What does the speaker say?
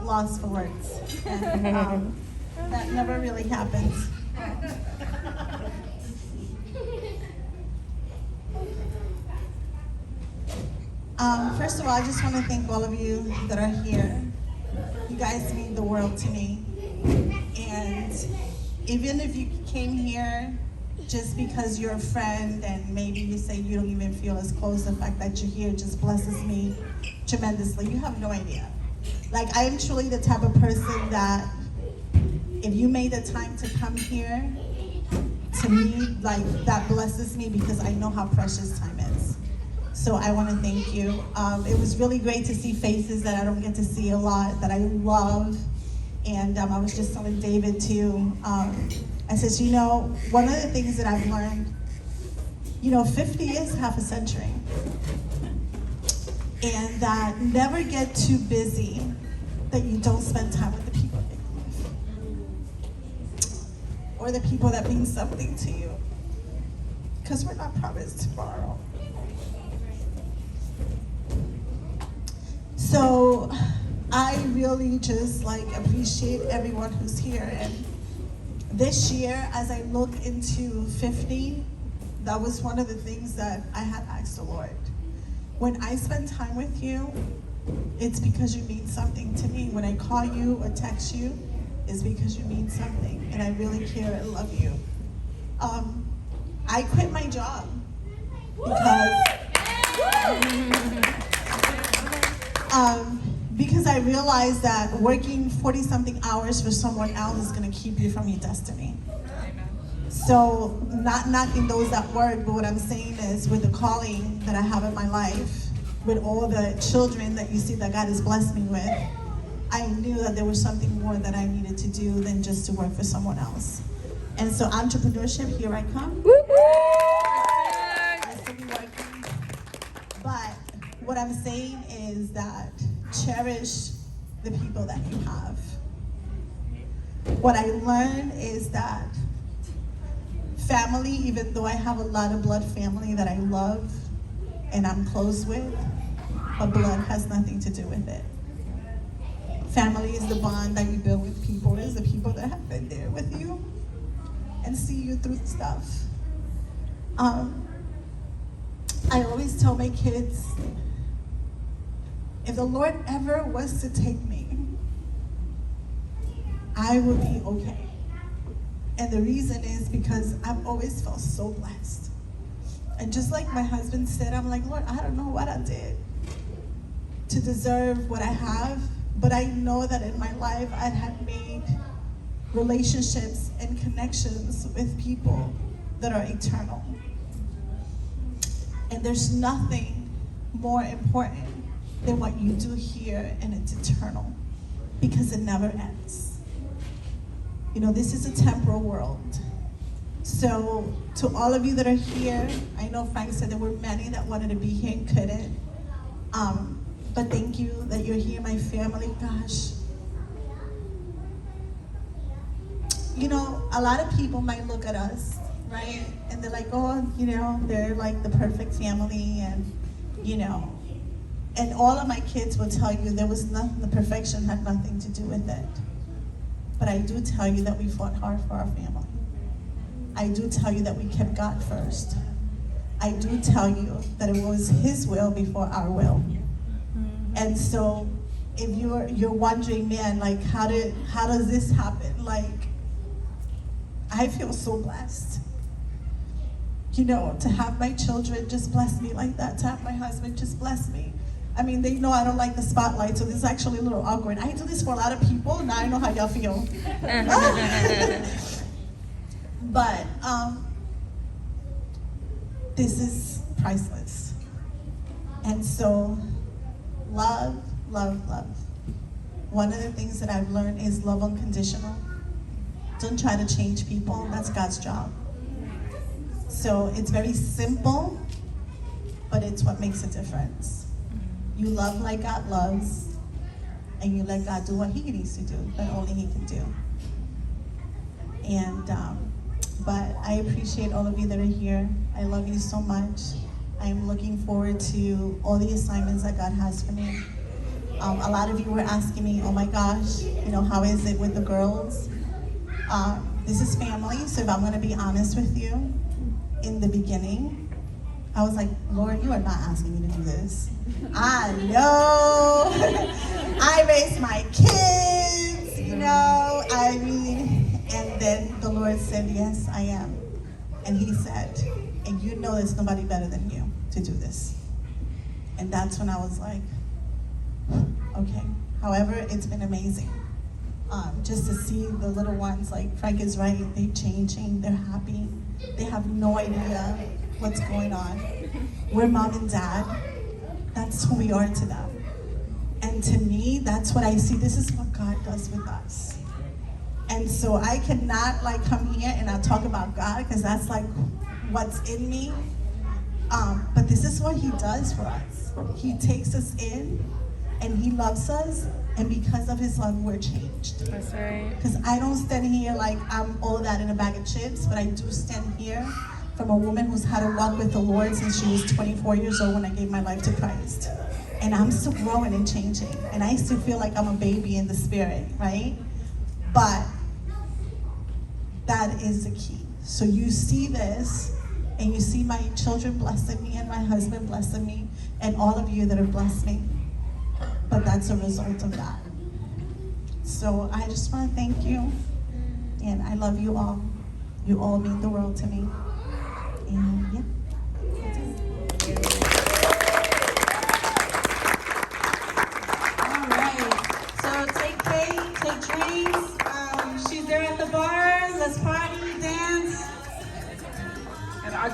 lost for words. And that never really happens. First of all, I just want to thank all of you that are here. You guys mean the world to me. And even if you came here just because you're a friend and maybe you say you don't even feel as close, the fact that you're here just blesses me tremendously. You have no idea. Like, I am truly the type of person that if you made the time to come here, to me, like, that blesses me because I know how precious time is. So I want to thank you. It was really great to see faces that I don't get to see a lot, that I love. And I was just telling David too, I said, you know, one of the things that I've learned, 50 is half a century. And that never get too busy that you don't spend time with the people in your life. Or the people that mean something to you. Because we're not promised tomorrow. So I really just appreciate everyone who's here. And this year, as I look into 50, that was one of the things that I had asked the Lord. When I spend time with you, it's because you mean something to me. When I call you or text you, it's because you mean something, and I really care and love you. I quit my job because I realized that working 40-something hours for someone else is going to keep you from your destiny. So, not knocking those that work, but what I'm saying is with the calling that I have in my life, with all the children that you see that God has blessed me with, I knew that there was something more that I needed to do than just to work for someone else. And so entrepreneurship, here I come. I still be working. But what I'm saying is that cherish the people that you have. What I learned is that family, even though I have a lot of blood family that I love and I'm close with, but blood has nothing to do with it. Family is the bond that you build with people, is the people that have been there with you and see you through stuff. I always tell my kids, if the Lord ever was to take me, I will be okay. And the reason is because I've always felt so blessed. And just like my husband said, I'm like, Lord, I don't know what I did to deserve what I have, but I know that in my life I had made relationships and connections with people that are eternal. And there's nothing more important than what you do here, and it's eternal because it never ends. This is a temporal world. So to all of you that are here, I know Frank said there were many that wanted to be here and couldn't. But thank you that you're here, my family. Gosh. A lot of people might look at us, right? And they're like, oh, they're like the perfect family, and, and all of my kids will tell you there was nothing, the perfection had nothing to do with it. But I do tell you that we fought hard for our family. I do tell you that we kept God first. I do tell you that it was His will before our will. And so, if you're wondering, man, how does this happen? I feel so blessed. To have my children just bless me like that, to have my husband just bless me. I mean, they know I don't like the spotlight, so this is actually a little awkward. I do this for a lot of people, now I know how y'all feel. But this is priceless. And so, love, love, love. One of the things that I've learned is love unconditional. Don't try to change people, that's God's job. So it's very simple, but it's what makes a difference. You love like God loves, and you let God do what He needs to do, that only He can do. And, but I appreciate all of you that are here. I love you so much. I am looking forward to all the assignments that God has for me. A lot of you were asking me, oh my gosh, how is it with the girls? This is family, so if I'm gonna be honest with you, in the beginning, I was like, Lord, you are not asking me to do this. I know. I raised my kids, and then the Lord said, yes, I am. And he said, and you know there's nobody better than you to do this. And that's when I was like, okay. However, it's been amazing. Just to see the little ones, like Frank is right, they're changing, they're happy. They have no idea what's going on. We're mom and dad. That's who we are to them. And to me, that's what I see. This is what God does with us. And so I cannot come here and I'll talk about God because that's what's in me. But this is what he does for us. He takes us in and he loves us. And because of his love, we're changed. That's right. Because I don't stand here like I'm all that in a bag of chips, but I do stand here from a woman who's had to walk with the Lord since she was 24 years old when I gave my life to Christ. And I'm still growing and changing. And I still feel like I'm a baby in the spirit, right? But that is the key. So you see this, and you see my children blessing me and my husband blessing me, and all of you that have blessed me. But that's a result of that. So I just want to thank you, and I love you all. You all mean the world to me. And yeah.